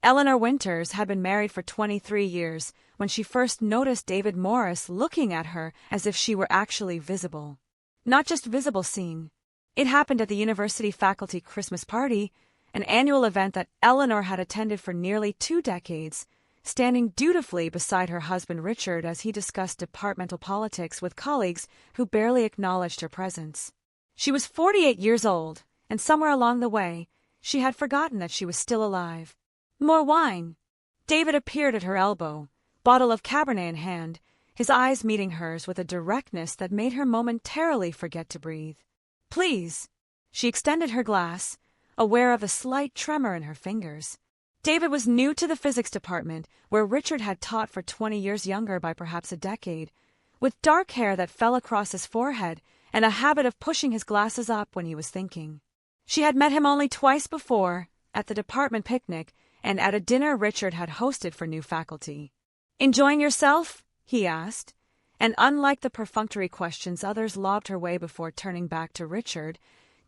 Eleanor Winters had been married for 23 years when she first noticed David Morris looking at her as if she were actually visible. Not just visible seen. It happened at the university faculty Christmas party, an annual event that Eleanor had attended for nearly 2 decades, standing dutifully beside her husband Richard as he discussed departmental politics with colleagues who barely acknowledged her presence. She was 48 years old, and somewhere along the way, she had forgotten that she was still alive. More wine. David appeared at her elbow, bottle of Cabernet in hand, his eyes meeting hers with a directness that made her momentarily forget to breathe. Please. She extended her glass, aware of a slight tremor in her fingers. David was new to the physics department, where Richard had taught for 20 years younger by perhaps a decade, with dark hair that fell across his forehead and a habit of pushing his glasses up when he was thinking. She had met him only twice before, at the department picnic and at a dinner Richard had hosted for new faculty. "Enjoying yourself?" he asked, and unlike the perfunctory questions others lobbed her way before turning back to Richard,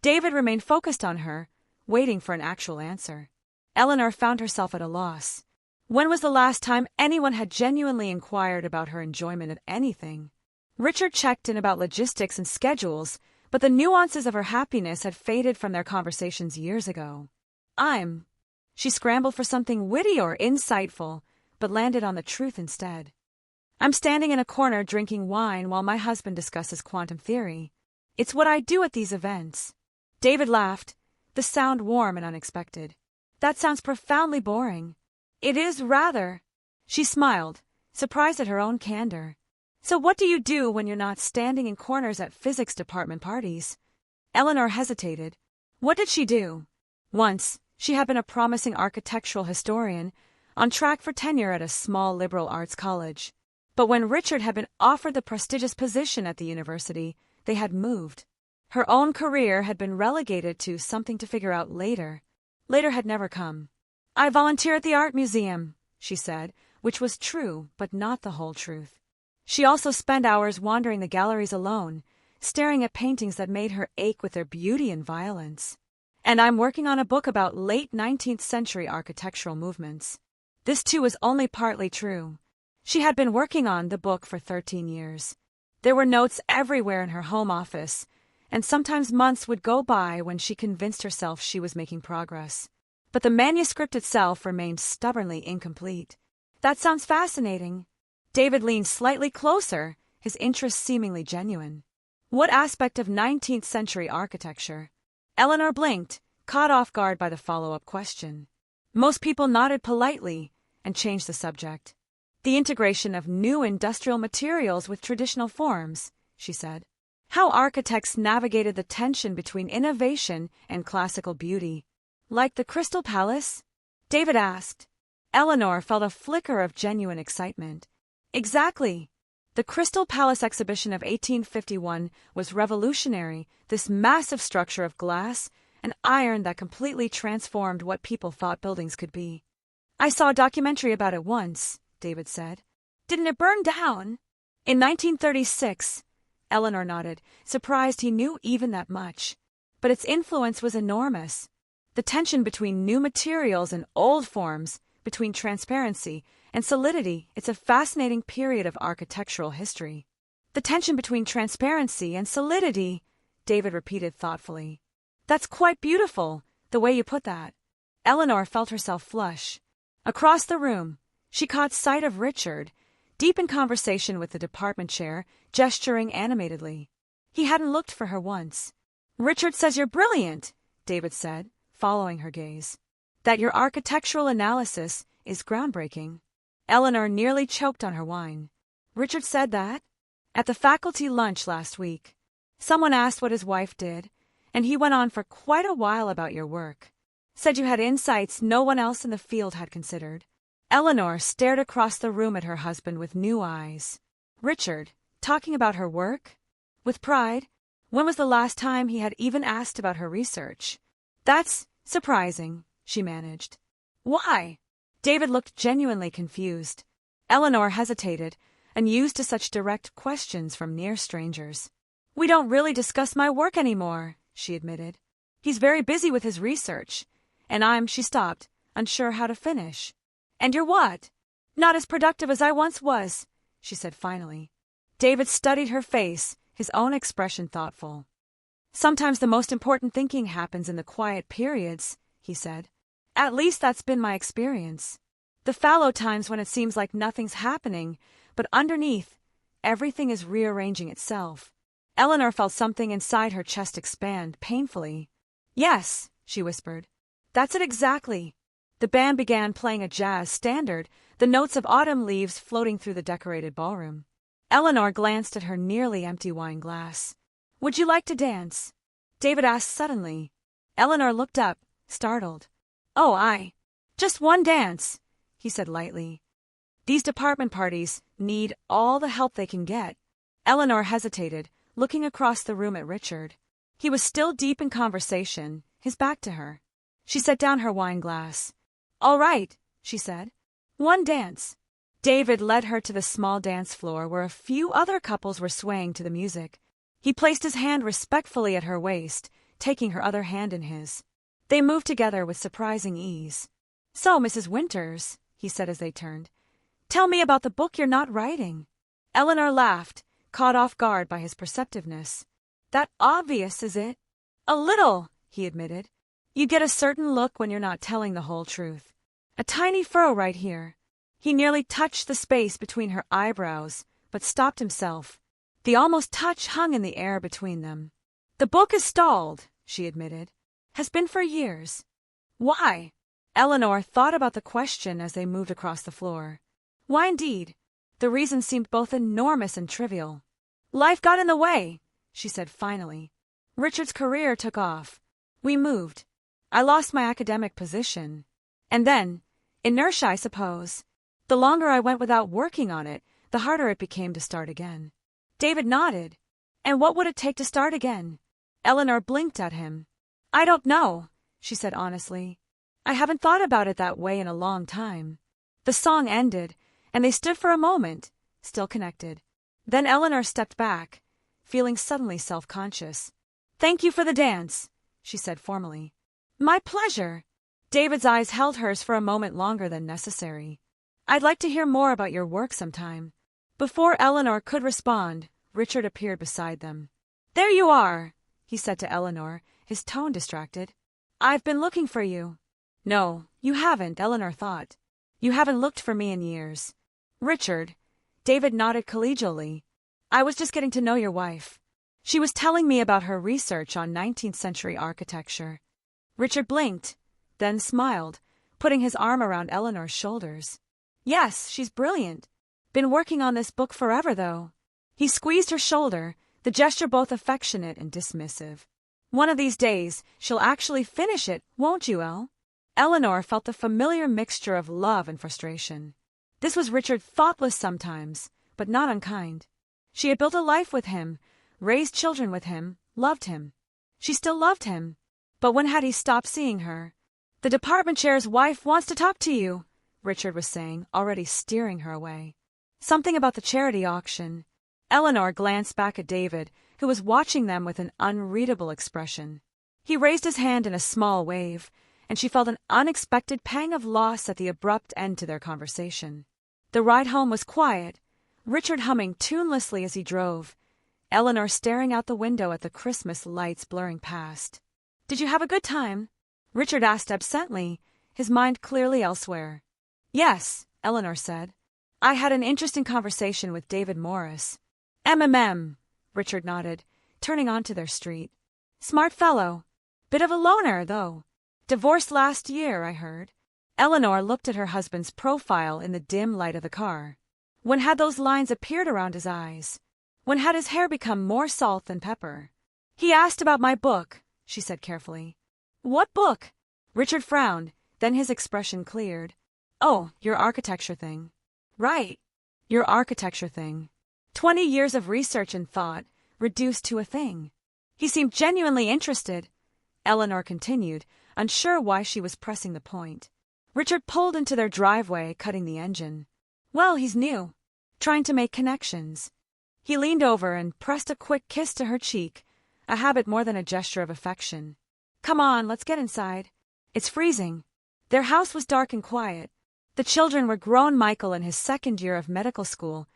David remained focused on her, waiting for an actual answer. Eleanor found herself at a loss. When was the last time anyone had genuinely inquired about her enjoyment of anything? Richard checked in about logistics and schedules, but the nuances of her happiness had faded from their conversations years ago. She scrambled for something witty or insightful, but landed on the truth instead. "I'm standing in a corner drinking wine while my husband discusses quantum theory. It's what I do at these events." David laughed, the sound warm and unexpected. "That sounds profoundly boring." "It is rather." She smiled, surprised at her own candor. "So what do you do when you're not standing in corners at physics department parties?" Eleanor hesitated. What did she do? Once, she had been a promising architectural historian, on track for tenure at a small liberal arts college. But when Richard had been offered the prestigious position at the university, they had moved. Her own career had been relegated to something to figure out later. Later had never come. "I volunteer at the art museum," she said, which was true, but not the whole truth. She also spent hours wandering the galleries alone, staring at paintings that made her ache with their beauty and violence. "And I'm working on a book about late 19th century architectural movements." This too was only partly true. She had been working on the book for 13 years. There were notes everywhere in her home office, and sometimes months would go by when she convinced herself she was making progress. But the manuscript itself remained stubbornly incomplete. "That sounds fascinating." David leaned slightly closer, his interest seemingly genuine. "What aspect of 19th century architecture?" Eleanor blinked, caught off guard by the follow-up question. Most people nodded politely and changed the subject. "The integration of new industrial materials with traditional forms," she said. "How architects navigated the tension between innovation and classical beauty." "Like the Crystal Palace?" David asked. Eleanor felt a flicker of genuine excitement. "Exactly. The Crystal Palace exhibition of 1851 was revolutionary, this massive structure of glass and iron that completely transformed what people thought buildings could be." "I saw a documentary about it once," David said. "Didn't it burn down?" "In 1936, Eleanor nodded, surprised he knew even that much. "But its influence was enormous. The tension between new materials and old forms, between transparency and solidity, it's a fascinating period of architectural history." "The tension between transparency and solidity," David repeated thoughtfully. "That's quite beautiful, the way you put that." Eleanor felt herself flush. Across the room, she caught sight of Richard, deep in conversation with the department chair, gesturing animatedly. He hadn't looked for her once. "Richard says you're brilliant," David said, following her gaze. "That your architectural analysis is groundbreaking." Eleanor nearly choked on her wine. "Richard said that?" "At the faculty lunch last week. Someone asked what his wife did, and he went on for quite a while about your work. Said you had insights no one else in the field had considered." Eleanor stared across the room at her husband with new eyes. Richard, talking about her work? With pride? When was the last time he had even asked about her research? "That's surprising," she managed. "Why?" David looked genuinely confused. Eleanor hesitated, unused to such direct questions from near strangers. "We don't really discuss my work anymore," she admitted. "He's very busy with his research, and she stopped. unsure how to finish. "And you're what?" "Not as productive as I once was," she said finally. David studied her face, his own expression thoughtful. "Sometimes the most important thinking happens in the quiet periods," he said. "At least that's been my experience. The fallow times when it seems like nothing's happening, but underneath, everything is rearranging itself." Eleanor felt something inside her chest expand painfully. "Yes," she whispered. "That's it exactly." The band began playing a jazz standard, the notes of autumn leaves floating through the decorated ballroom. Eleanor glanced at her nearly empty wine glass. "Would you like to dance?" David asked suddenly. Eleanor looked up, startled. "Oh, just one dance," he said lightly. "These department parties need all the help they can get." Eleanor hesitated, looking across the room at Richard. He was still deep in conversation, his back to her. She set down her wine glass. "All right," she said. "One dance." David led her to the small dance floor where a few other couples were swaying to the music. He placed his hand respectfully at her waist, taking her other hand in his. They moved together with surprising ease. "So, Mrs. Winters," he said as they turned, "tell me about the book you're not writing." Eleanor laughed, caught off guard by his perceptiveness. "That obvious, is it?" "A little," he admitted. "You get a certain look when you're not telling the whole truth. A tiny furrow right here." He nearly touched the space between her eyebrows, but stopped himself. The almost touch hung in the air between them. "The book is stalled," she admitted. "Has been for years." "Why?" Eleanor thought about the question as they moved across the floor. Why indeed? The reason seemed both enormous and trivial. "Life got in the way," she said finally. "Richard's career took off. We moved. I lost my academic position. And then, inertia, I suppose. The longer I went without working on it, the harder it became to start again." David nodded. "And what would it take to start again?" Eleanor blinked at him. "I don't know," she said honestly. "I haven't thought about it that way in a long time." The song ended, and they stood for a moment, still connected. Then Eleanor stepped back, feeling suddenly self-conscious. "Thank you for the dance," she said formally. "My pleasure." David's eyes held hers for a moment longer than necessary. "I'd like to hear more about your work sometime." Before Eleanor could respond, Richard appeared beside them. "There you are," he said to Eleanor, his tone distracted. "I've been looking for you." "No, you haven't," Eleanor thought. "You haven't looked for me in years." "Richard," David nodded collegially, "I was just getting to know your wife. She was telling me about her research on 19th century architecture." Richard blinked, then smiled, putting his arm around Eleanor's shoulders. "Yes, she's brilliant. Been working on this book forever, though." He squeezed her shoulder, the gesture both affectionate and dismissive. "One of these days, she'll actually finish it, won't you, Elle?" Eleanor felt the familiar mixture of love and frustration. This was Richard, thoughtless sometimes, but not unkind. She had built a life with him, raised children with him, loved him. She still loved him. But when had he stopped seeing her? "The department chair's wife wants to talk to you," Richard was saying, already steering her away. "Something about the charity auction." Eleanor glanced back at David, who was watching them with an unreadable expression. He raised his hand in a small wave, and she felt an unexpected pang of loss at the abrupt end to their conversation. The ride home was quiet, Richard humming tunelessly as he drove, Eleanor staring out the window at the Christmas lights blurring past. "Did you have a good time?" Richard asked absently, his mind clearly elsewhere. "Yes," Eleanor said. "I had an interesting conversation with David Morris." "MMM," Richard nodded, turning onto their street. "Smart fellow. Bit of a loner, though. Divorced last year, I heard." Eleanor looked at her husband's profile in the dim light of the car. When had those lines appeared around his eyes? When had his hair become more salt than pepper? "He asked about my book," she said carefully. "What book?" Richard frowned, then his expression cleared. "Oh, your architecture thing." "Right. Your architecture thing. 20 years of research and thought, reduced to a thing." He seemed genuinely interested. Eleanor continued, unsure why she was pressing the point. Richard pulled into their driveway, cutting the engine. "Well, he's new. Trying to make connections." He leaned over and pressed a quick kiss to her cheek, a habit more than a gesture of affection. "Come on, let's get inside. It's freezing." Their house was dark and quiet. The children were grown: Michael in his second year of medical school,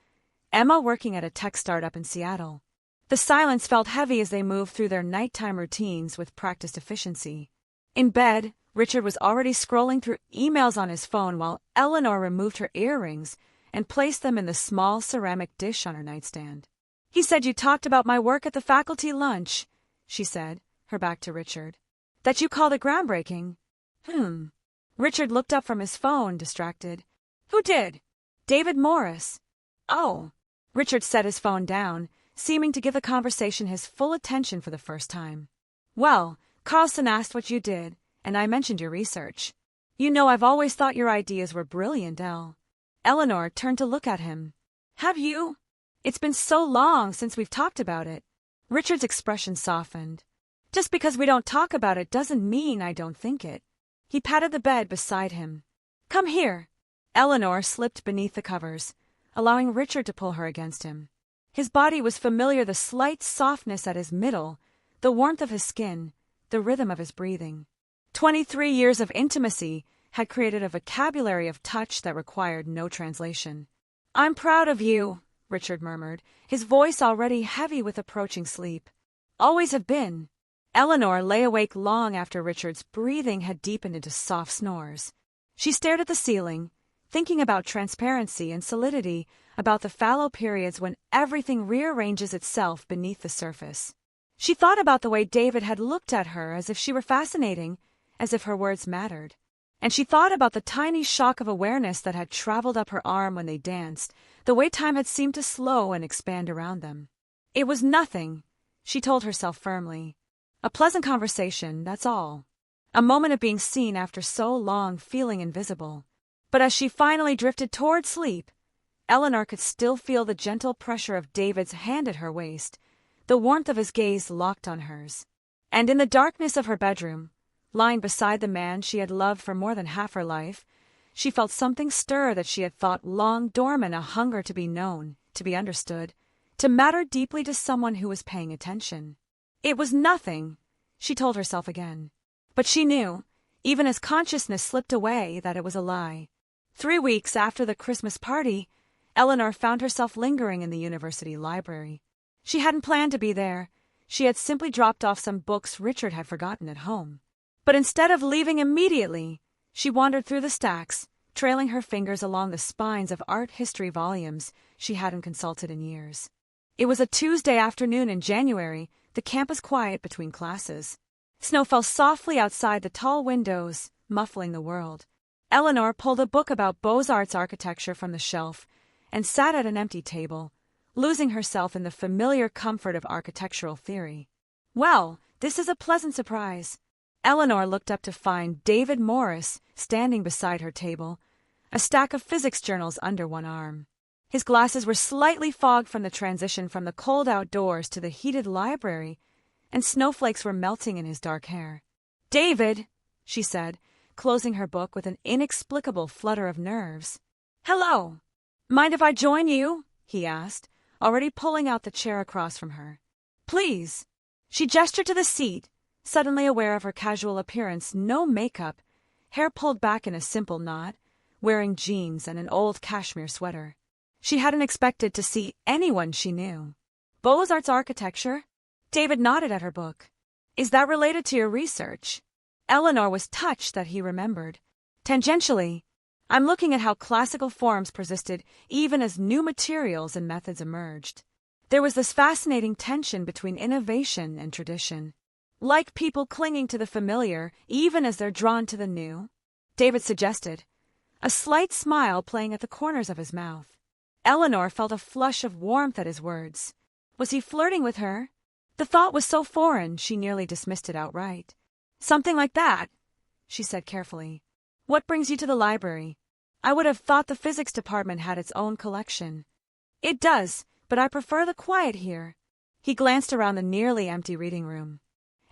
Emma working at a tech startup in Seattle. The silence felt heavy as they moved through their nighttime routines with practiced efficiency. In bed, Richard was already scrolling through emails on his phone while Eleanor removed her earrings and placed them in the small ceramic dish on her nightstand. "He said you talked about my work at the faculty lunch," she said, her back to Richard. "That you called it groundbreaking." Richard looked up from his phone, distracted. "Who did?" "David Morris." "Oh." Richard set his phone down, seeming to give the conversation his full attention for the first time. "Well, Carlson asked what you did, and I mentioned your research. You know I've always thought your ideas were brilliant, Elle." Eleanor turned to look at him. "Have you? It's been so long since we've talked about it." Richard's expression softened. "Just because we don't talk about it doesn't mean I don't think it." He patted the bed beside him. "Come here." Eleanor slipped beneath the covers, allowing Richard to pull her against him. His body was familiar: the slight softness at his middle, the warmth of his skin, the rhythm of his breathing. 23 years of intimacy had created a vocabulary of touch that required no translation. "I'm proud of you," Richard murmured, his voice already heavy with approaching sleep. "Always have been." Eleanor lay awake long after Richard's breathing had deepened into soft snores. She stared at the ceiling, thinking about transparency and solidity, about the fallow periods when everything rearranges itself beneath the surface. She thought about the way David had looked at her as if she were fascinating, as if her words mattered. And she thought about the tiny shock of awareness that had traveled up her arm when they danced, the way time had seemed to slow and expand around them. It was nothing, she told herself firmly. A pleasant conversation, that's all. A moment of being seen after so long feeling invisible. But as she finally drifted toward sleep, Eleanor could still feel the gentle pressure of David's hand at her waist, the warmth of his gaze locked on hers. And in the darkness of her bedroom, lying beside the man she had loved for more than half her life, she felt something stir that she had thought long dormant: a hunger to be known, to be understood, to matter deeply to someone who was paying attention. It was nothing, she told herself again. But she knew, even as consciousness slipped away, that it was a lie. 3 weeks after the Christmas party, Eleanor found herself lingering in the university library. She hadn't planned to be there. She had simply dropped off some books Richard had forgotten at home. But instead of leaving immediately, she wandered through the stacks, trailing her fingers along the spines of art history volumes she hadn't consulted in years. It was a Tuesday afternoon in January, the campus quiet between classes. Snow fell softly outside the tall windows, muffling the world. Eleanor pulled a book about Beaux-Arts architecture from the shelf and sat at an empty table, losing herself in the familiar comfort of architectural theory. "Well, this is a pleasant surprise." Eleanor looked up to find David Morris standing beside her table, a stack of physics journals under one arm. His glasses were slightly fogged from the transition from the cold outdoors to the heated library, and snowflakes were melting in his dark hair. "David," she said, closing her book with an inexplicable flutter of nerves. "Hello. Mind if I join you?" he asked, already pulling out the chair across from her. "Please." She gestured to the seat, suddenly aware of her casual appearance: no makeup, hair pulled back in a simple knot, wearing jeans and an old cashmere sweater. She hadn't expected to see anyone she knew. "Beaux-Arts architecture?" David nodded at her book. "Is that related to your research?" Eleanor was touched that he remembered. "Tangentially. I'm looking at how classical forms persisted even as new materials and methods emerged. There was this fascinating tension between innovation and tradition. Like people clinging to the familiar even as they're drawn to the new," David suggested, a slight smile playing at the corners of his mouth. Eleanor felt a flush of warmth at his words. Was he flirting with her? The thought was so foreign she nearly dismissed it outright. "Something like that," she said carefully. "What brings you to the library?" "I would have thought the physics department had its own collection." "It does, but I prefer the quiet here." He glanced around the nearly empty reading room.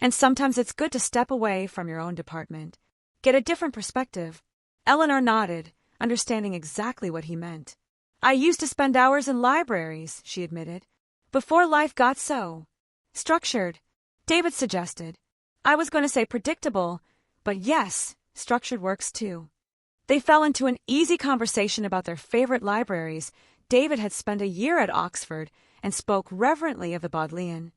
"And sometimes it's good to step away from your own department. Get a different perspective." Eleanor nodded, understanding exactly what he meant. "I used to spend hours in libraries," she admitted, "before life got so structured." David suggested. "I was going to say predictable, but yes, Structured works too. They fell into an easy conversation about their favorite libraries. David had spent a year at Oxford and spoke reverently of the Bodleian.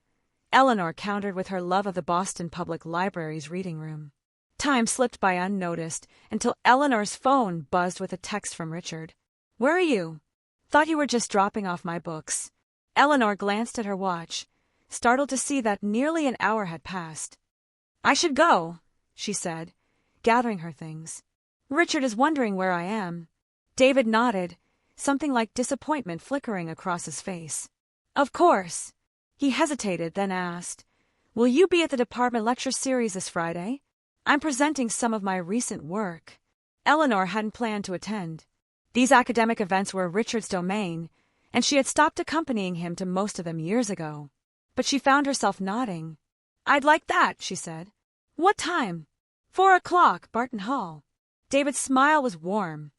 Eleanor countered with her love of the Boston Public Library's reading room. Time slipped by unnoticed until Eleanor's phone buzzed with a text from Richard. "Where are you? Thought you were just dropping off my books." Eleanor glanced at her watch, startled to see that nearly an hour had passed. "I should go," she said, gathering her things. "Richard is wondering where I am." David nodded, something like disappointment flickering across his face. "Of course." He hesitated, then asked, "Will you be at the department lecture series this Friday? I'm presenting some of my recent work." Eleanor hadn't planned to attend. These academic events were Richard's domain, and she had stopped accompanying him to most of them years ago. But she found herself nodding. "I'd like that," she said. "What time?" 4 o'clock, Barton Hall." David's smile was warm.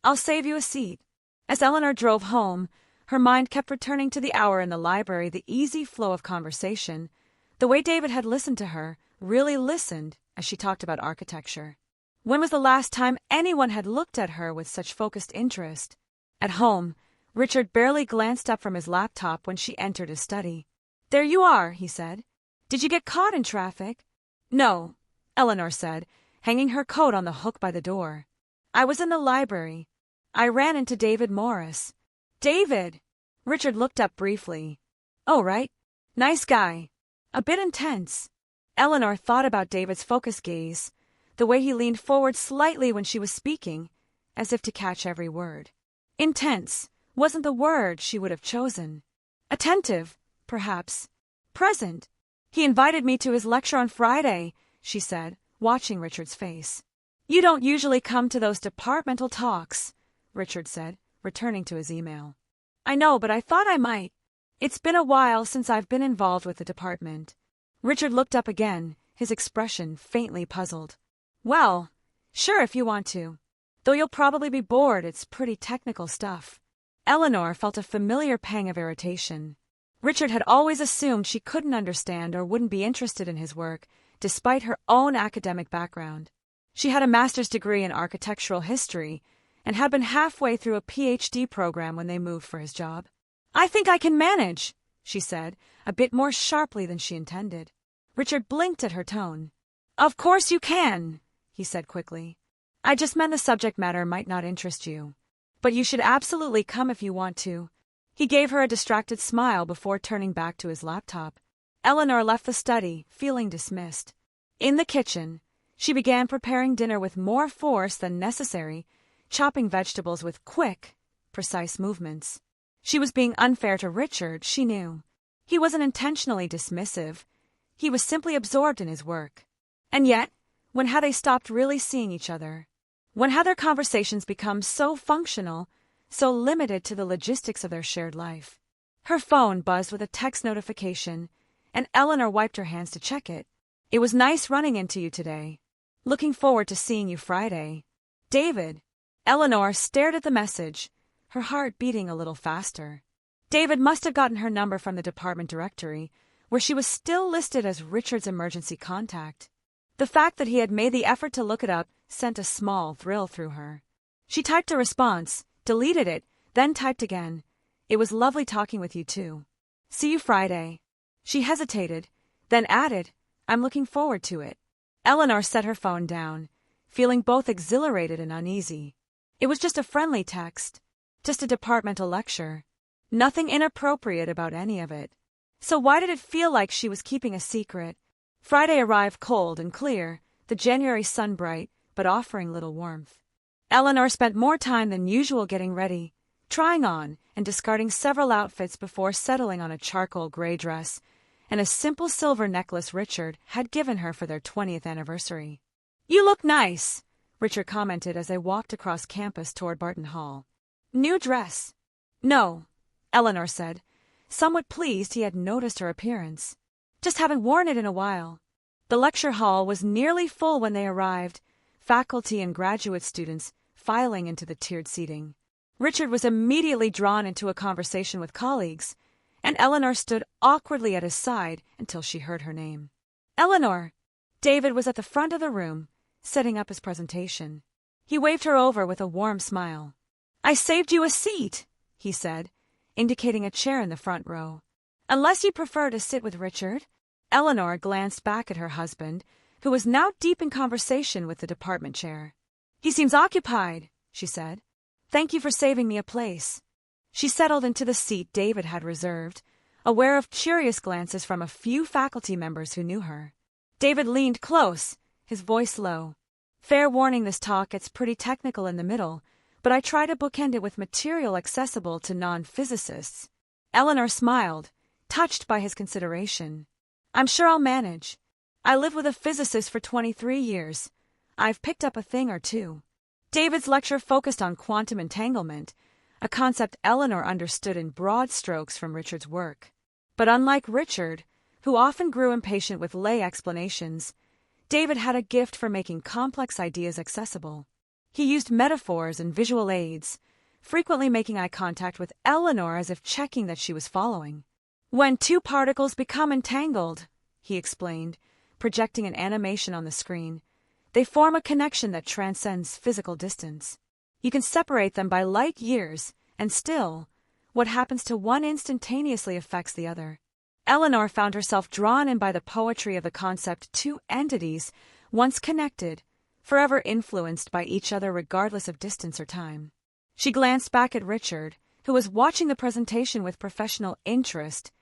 "I'll save you a seat." As Eleanor drove home, her mind kept returning to the hour in the library, the easy flow of conversation, the way David had listened to her, really listened, as she talked about architecture. When was the last time anyone had looked at her with such focused interest? At home, Richard barely glanced up from his laptop when she entered his study. "There you are," he said. "Did you get caught in traffic?" "No," Eleanor said, hanging her coat on the hook by the door. "I was in the library. I ran into David Morris." "David!" Richard looked up briefly. "Oh, right. Nice guy. A bit intense." Eleanor thought about David's focused gaze, the way he leaned forward slightly when she was speaking, as if to catch every word. Intense wasn't the word she would have chosen. Attentive, perhaps. Present. "He invited me to his lecture on Friday," she said, watching Richard's face. "You don't usually come to those departmental talks," Richard said, returning to his email. "I know, but I thought I might. It's been a while since I've been involved with the department." Richard looked up again, his expression faintly puzzled. "Well, sure if you want to. Though you'll probably be bored, it's pretty technical stuff." Eleanor felt a familiar pang of irritation. Richard had always assumed she couldn't understand or wouldn't be interested in his work, despite her own academic background. She had a master's degree in architectural history and had been halfway through a PhD program when they moved for his job. "I think I can manage," she said, a bit more sharply than she intended. Richard blinked at her tone. "Of course you can," he said quickly. "I just meant the subject matter might not interest you. But you should absolutely come if you want to." He gave her a distracted smile before turning back to his laptop. Eleanor left the study, feeling dismissed. In the kitchen, she began preparing dinner with more force than necessary, chopping vegetables with quick, precise movements. She was being unfair to Richard, she knew. He wasn't intentionally dismissive. He was simply absorbed in his work. And yet, when had they stopped really seeing each other? When had their conversations become so functional, so limited to the logistics of their shared life? Her phone buzzed with a text notification, and Eleanor wiped her hands to check it. "It was nice running into you today. Looking forward to seeing you Friday. David." Eleanor stared at the message, her heart beating a little faster. David must have gotten her number from the department directory, where she was still listed as Richard's emergency contact. The fact that he had made the effort to look it up sent a small thrill through her. She typed a response, deleted it, then typed again. "It was lovely talking with you too. See you Friday." She hesitated, then added, "I'm looking forward to it." Eleanor set her phone down, feeling both exhilarated and uneasy. It was just a friendly text, just a departmental lecture. Nothing inappropriate about any of it. So why did it feel like she was keeping a secret? Friday arrived cold and clear, the January sun bright, but offering little warmth. Eleanor spent more time than usual getting ready, trying on and discarding several outfits before settling on a charcoal gray dress and a simple silver necklace Richard had given her for their 20th anniversary. "You look nice," Richard commented as they walked across campus toward Barton Hall. "New dress?" "No," Eleanor said, somewhat pleased he had noticed her appearance. "Just haven't worn it in a while." The lecture hall was nearly full when they arrived, faculty and graduate students filing into the tiered seating. Richard was immediately drawn into a conversation with colleagues, and Eleanor stood awkwardly at his side until she heard her name. "Eleanor!" David was at the front of the room, setting up his presentation. He waved her over with a warm smile. "I saved you a seat," he said, indicating a chair in the front row. "Unless you prefer to sit with Richard?" Eleanor glanced back at her husband, who was now deep in conversation with the department chair. "He seems occupied," she said. "Thank you for saving me a place." She settled into the seat David had reserved, aware of curious glances from a few faculty members who knew her. David leaned close, his voice low. "Fair warning, this talk gets pretty technical in the middle, but I try to bookend it with material accessible to non-physicists." Eleanor smiled, touched by his consideration. "I'm sure I'll manage. I lived with a physicist for 23 years. I've picked up a thing or two." David's lecture focused on quantum entanglement, a concept Eleanor understood in broad strokes from Richard's work. But unlike Richard, who often grew impatient with lay explanations, David had a gift for making complex ideas accessible. He used metaphors and visual aids, frequently making eye contact with Eleanor as if checking that she was following. "When two particles become entangled," he explained, projecting an animation on the screen, "they form a connection that transcends physical distance. You can separate them by light years, and still, what happens to one instantaneously affects the other." Eleanor found herself drawn in by the poetry of the concept two entities, once connected, forever influenced by each other regardless of distance or time. She glanced back at Richard, who was watching the presentation with professional interest,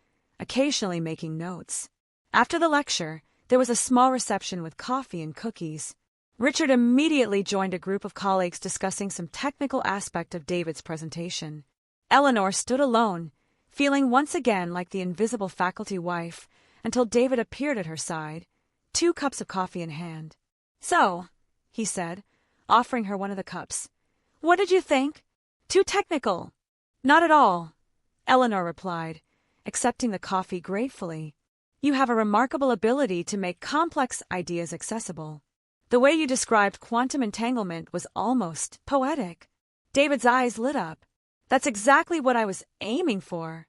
occasionally making notes. After the lecture, there was a small reception with coffee and cookies. Richard immediately joined a group of colleagues discussing some technical aspect of David's presentation. Eleanor stood alone, feeling once again like the invisible faculty wife, until David appeared at her side, 2 cups of coffee in hand. "So," he said, offering her one of the cups, "what did you think? Too technical?" "Not at all," Eleanor replied, accepting the coffee gratefully. "You have a remarkable ability to make complex ideas accessible. The way you described quantum entanglement was almost poetic." David's eyes lit up. "That's exactly what I was aiming for.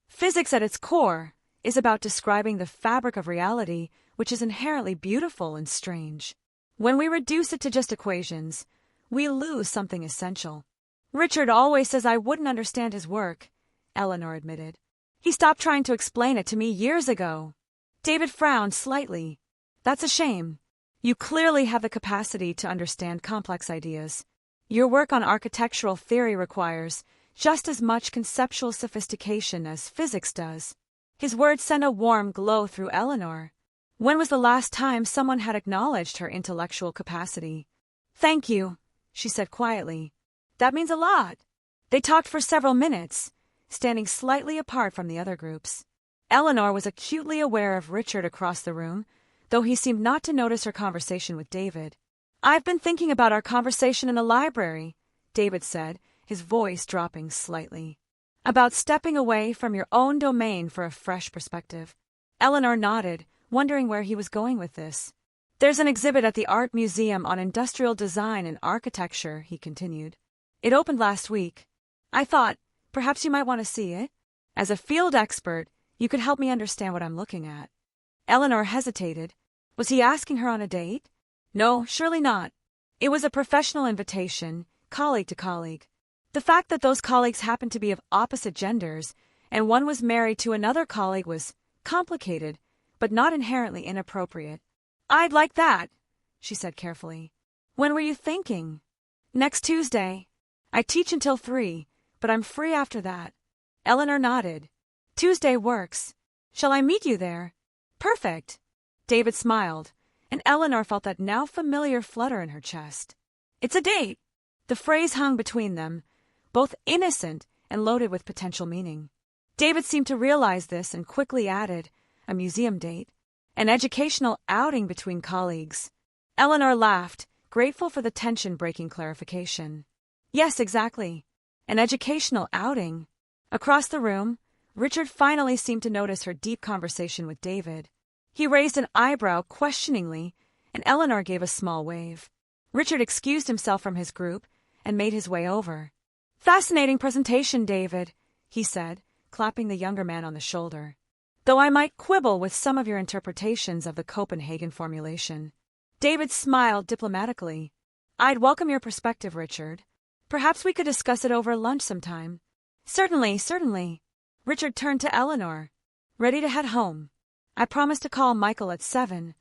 Physics at its core is about describing the fabric of reality, which is inherently beautiful and strange. When we reduce it to just equations, we lose something essential." "Richard always says I wouldn't understand his work," Eleanor admitted. "He stopped trying to explain it to me years ago." David frowned slightly. "That's a shame. You clearly have the capacity to understand complex ideas. Your work on architectural theory requires just as much conceptual sophistication as physics does." His words sent a warm glow through Eleanor. When was the last time someone had acknowledged her intellectual capacity? "Thank you," she said quietly. "That means a lot." They talked for several minutes, standing slightly apart from the other groups. Eleanor was acutely aware of Richard across the room, though he seemed not to notice her conversation with David. "I've been thinking about our conversation in the library," David said, his voice dropping slightly. "About stepping away from your own domain for a fresh perspective." Eleanor nodded, wondering where he was going with this. "There's an exhibit at the Art Museum on industrial design and architecture," he continued. "It opened last week. I thought, perhaps you might want to see it. As a field expert, you could help me understand what I'm looking at." Eleanor hesitated. Was he asking her on a date? No, surely not. It was a professional invitation, colleague to colleague. The fact that those colleagues happened to be of opposite genders, and one was married to another colleague, was complicated, but not inherently inappropriate. "I'd like that," she said carefully. "When were you thinking?" "Next Tuesday. I teach until 3, but I'm free after that." Eleanor nodded. "Tuesday works. Shall I meet you there?" "Perfect." David smiled, and Eleanor felt that now familiar flutter in her chest. "It's a date." The phrase hung between them, both innocent and loaded with potential meaning. David seemed to realize this and quickly added, "A museum date. An educational outing between colleagues." Eleanor laughed, grateful for the tension-breaking clarification. "Yes, exactly. An educational outing." Across the room, Richard finally seemed to notice her deep conversation with David. He raised an eyebrow questioningly, and Eleanor gave a small wave. Richard excused himself from his group and made his way over. "Fascinating presentation, David," he said, clapping the younger man on the shoulder. "Though I might quibble with some of your interpretations of the Copenhagen formulation." David smiled diplomatically. I'd welcome your perspective, Richard. Perhaps we could discuss it over lunch sometime. Certainly, certainly. Richard turned to Eleanor. Ready to head home? I promised to call Michael at 7.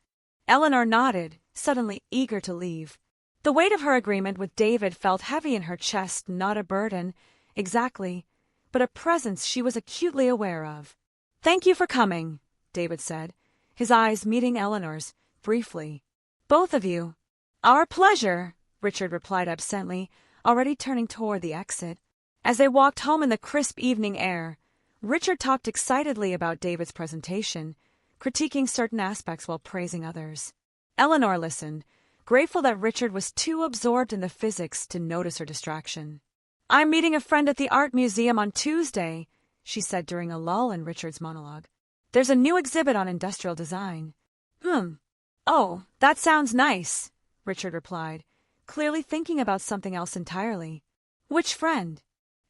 Eleanor nodded, suddenly eager to leave. The weight of her agreement with David felt heavy in her chest, not a burden, exactly, but a presence she was acutely aware of. Thank you for coming, David said, his eyes meeting Eleanor's, briefly. Both of you. Our pleasure, Richard replied absently, already turning toward the exit. As they walked home in the crisp evening air, Richard talked excitedly about David's presentation, critiquing certain aspects while praising others. Eleanor listened, grateful that Richard was too absorbed in the physics to notice her distraction. I'm meeting a friend at the art museum on Tuesday, she said during a lull in Richard's monologue. There's a new exhibit on industrial design. Oh, that sounds nice, Richard replied, clearly thinking about something else entirely. Which friend?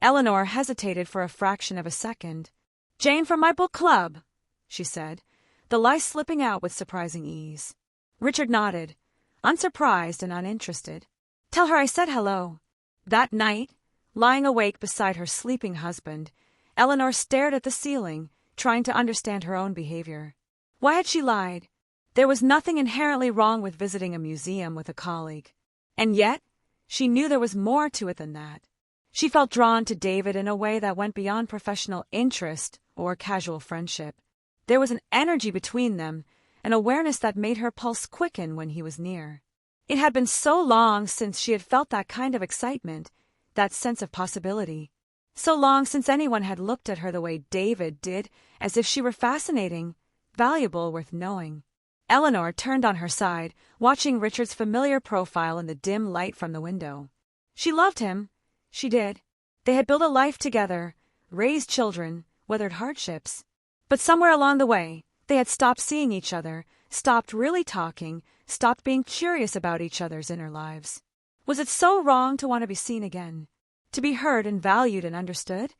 Eleanor hesitated for a fraction of a second. Jane from my book club, she said, the lie slipping out with surprising ease. Richard nodded, unsurprised and uninterested. Tell her I said hello. That night, lying awake beside her sleeping husband, Eleanor stared at the ceiling, trying to understand her own behavior. Why had she lied? There was nothing inherently wrong with visiting a museum with a colleague. And yet, she knew there was more to it than that. She felt drawn to David in a way that went beyond professional interest or casual friendship. There was an energy between them, an awareness that made her pulse quicken when he was near. It had been so long since she had felt that kind of excitement, that sense of possibility. So long since anyone had looked at her the way David did, as if she were fascinating, valuable, worth knowing. Eleanor turned on her side, watching Richard's familiar profile in the dim light from the window. She loved him. She did. They had built a life together, raised children, weathered hardships. But somewhere along the way, they had stopped seeing each other, stopped really talking, stopped being curious about each other's inner lives. Was it so wrong to want to be seen again? To be heard and valued and understood?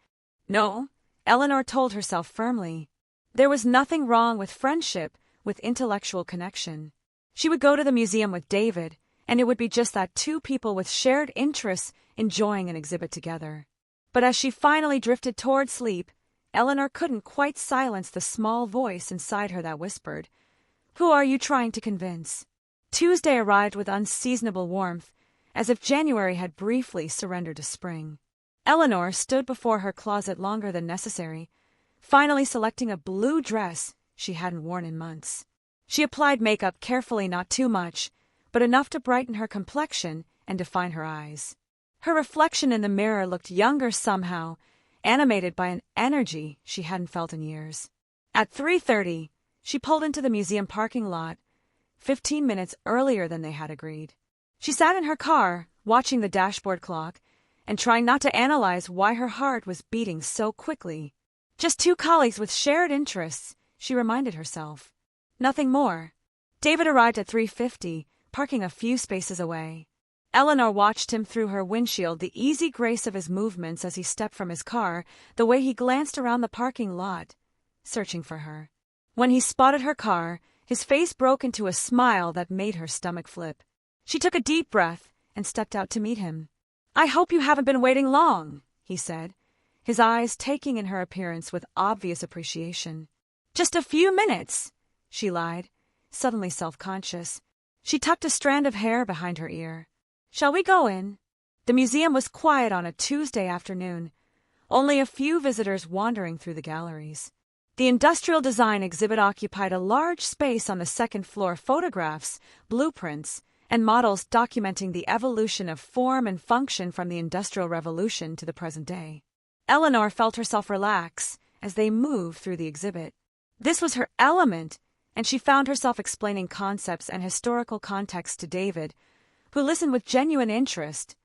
No, Eleanor told herself firmly. There was nothing wrong with friendship, with intellectual connection. She would go to the museum with David, and it would be just that, two people with shared interests enjoying an exhibit together. But as she finally drifted toward sleep, Eleanor couldn't quite silence the small voice inside her that whispered, "Who are you trying to convince?" Tuesday arrived with unseasonable warmth, as if January had briefly surrendered to spring. Eleanor stood before her closet longer than necessary, finally selecting a blue dress she hadn't worn in months. She applied makeup carefully, not too much, but enough to brighten her complexion and define her eyes. Her reflection in the mirror looked younger somehow, animated by an energy she hadn't felt in years. At 3:30, she pulled into the museum parking lot, 15 minutes earlier than they had agreed. She sat in her car, watching the dashboard clock, and trying not to analyze why her heart was beating so quickly. Just two colleagues with shared interests, she reminded herself. Nothing more. David arrived at 3:50, parking a few spaces away. Eleanor watched him through her windshield, the easy grace of his movements as he stepped from his car, the way he glanced around the parking lot, searching for her. When he spotted her car, his face broke into a smile that made her stomach flip. She took a deep breath and stepped out to meet him. "I hope you haven't been waiting long," he said, his eyes taking in her appearance with obvious appreciation. "Just a few minutes," she lied, suddenly self-conscious. She tucked a strand of hair behind her ear. "Shall we go in?" The museum was quiet on a Tuesday afternoon, only a few visitors wandering through the galleries. The industrial design exhibit occupied a large space on the second floor. Photographs, blueprints, and models documenting the evolution of form and function from the Industrial Revolution to the present day. Eleanor felt herself relax as they moved through the exhibit. This was her element, and she found herself explaining concepts and historical context to David, who listened with genuine interest,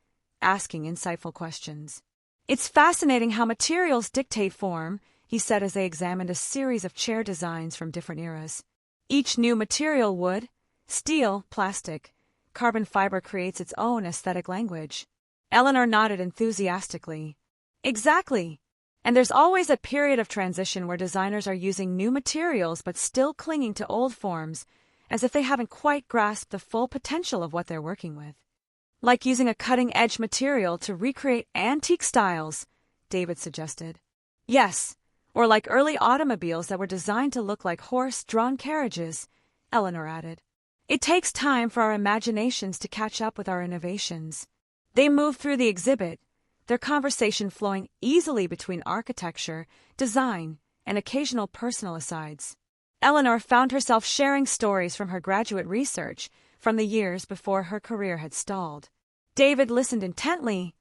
asking insightful questions. "It's fascinating how materials dictate form," he said as they examined a series of chair designs from different eras. Each new material, wood, steel, plastic, carbon fiber, creates its own aesthetic language. Eleanor nodded enthusiastically. "Exactly. And there's always a period of transition where designers are using new materials but still clinging to old forms, as if they haven't quite grasped the full potential of what they're working with. Like using a cutting-edge material to recreate antique styles, David suggested. Yes, or like early automobiles that were designed to look like horse-drawn carriages, Eleanor added. It takes time for our imaginations to catch up with our innovations. They moved through the exhibit, their conversation flowing easily between architecture, design, and occasional personal asides. Eleanor found herself sharing stories from her graduate research from the years before her career had stalled. David listened intently,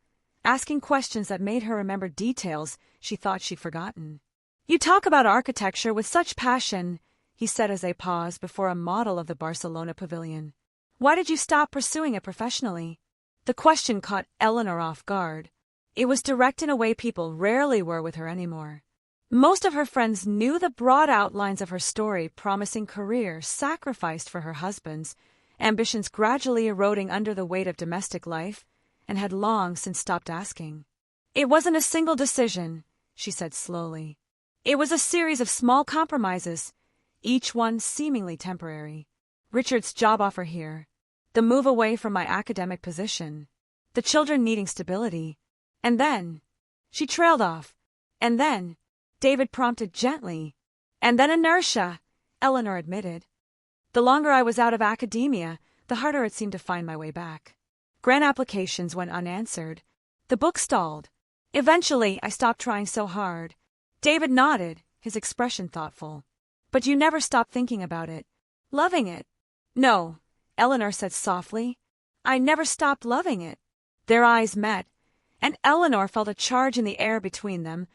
asking questions that made her remember details she thought she'd forgotten. You talk about architecture with such passion, he said as they paused before a model of the Barcelona pavilion. Why did you stop pursuing it professionally? The question caught Eleanor off guard. It was direct in a way people rarely were with her anymore. Most of her friends knew the broad outlines of her story, promising career sacrificed for her husband's, ambitions gradually eroding under the weight of domestic life, and had long since stopped asking. It wasn't a single decision, she said slowly. It was a series of small compromises, each one seemingly temporary. Richard's job offer here, the move away from my academic position, the children needing stability, and then, she trailed off, and then, David prompted gently, and then inertia, Eleanor admitted. The longer I was out of academia, the harder it seemed to find my way back. Grant applications went unanswered. The book stalled. Eventually, I stopped trying so hard. David nodded, his expression thoughtful. But you never stopped thinking about it, loving it. No, Eleanor said softly. I never stopped loving it. Their eyes met, and Eleanor felt a charge in the air between them,